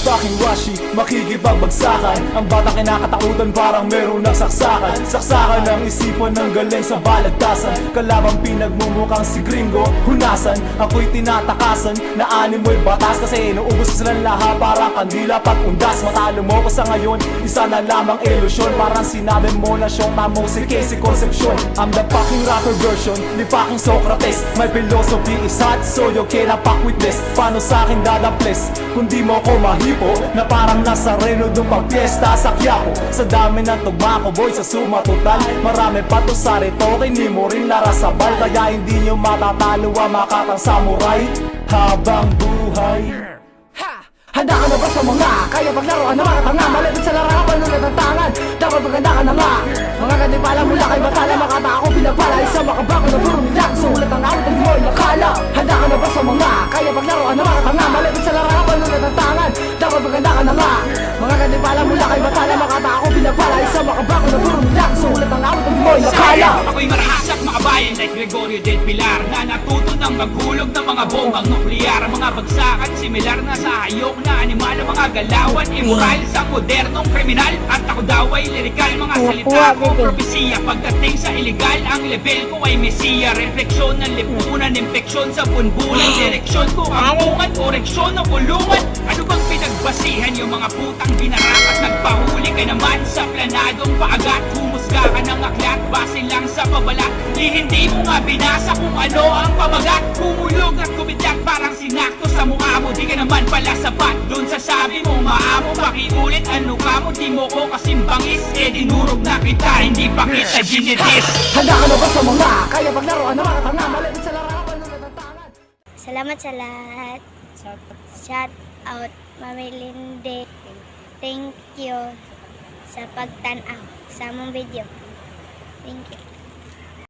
fucking washi, makikipagbagsakan. Ang bata kinakatakutan parang merong nagsaksakan. Saksakan ng isipan ng galing sa balagtasan. Kalabang pinagmumukhang si Gringo, hunasan. Ako'y tinatakasan, na animoy batas. Kasi inuubos silang lahat parang kandila pag undas. Matalo mo ko sa ngayon, isa na lamang ilusyon. Parang sinabi mo na siyang tamong si Casey Concepcion. I'm the fucking rapper version, ni fucking Socrates. My philosophy is hot, so you cannot fuck with this. Paano sa'kin dadaples, kung di mo ko mahipo. Na parang nasa Reno doon pag fiesta sa Quiapo. Sa dami ng tugma ko boy, sa suma total. Marami pa to sa rito, hindi mo rin narasabal. Kaya hindi nyo matatalo ang makatang samurai habang buhay. Handa ka na ba sa mga kaya paglaruan ng mga tanga? Malapit sa larawan ng natatangan, dapat maganda ka na nga. Mga ganipala mula kay Batala, makatako pinagpala. Isang makabako na puro nilang sulat ang awit ng mo'y nakala. Handa ka na ba sa mga kaya paglaruan ng mga tanga? Malapit sa larawan ng natatangan, dapat maganda ka na nga. Mga ganipala mula kay Batala, makatako pinagpala. Isang makabako na puro nilang sulat ang awit ng mo'y nakala. Ako'y marahas at makabayan like Gregorio del Pilar, na natuto ng maghulog ng mga bombang nuklear. Mga bagsakan similar na sa hayok na animal, ang mga galawan immoral sa modernong kriminal. At ako daw ay lirikal, mga salita ko propesiya. Pagdating sa illegal, ang level ko ay mesiya. Refleksyon ng lipunan, infeksyon sa bunbunan. Direksyon ko kampungan, koreksyon ng kulungan. Ano bang pinagbasihan yung mga putang binarakat? Nagpahuli ka naman sa planadong paagat. Humusga ka ng aklat, base lang sa pabalat. Hindi mo nga binasa kung ano ang pamagat. Humulog at kumitak parang sinakto sa mukha mo. Di ka naman pala sapat dun sa sabi mo maamo. Pakiulit ano ka mo, di mo ko kasimbangis. Eh dinurog na kita, hindi pa kita ginidis. Handa ka na ba sa mga kaya paglaruan ng mga tanga? Malapit sa larawan ng natatangan. Salamat sa lahat. Shout out, Mami Linde. Thank you sa pagtanaw sa among video. Thank you.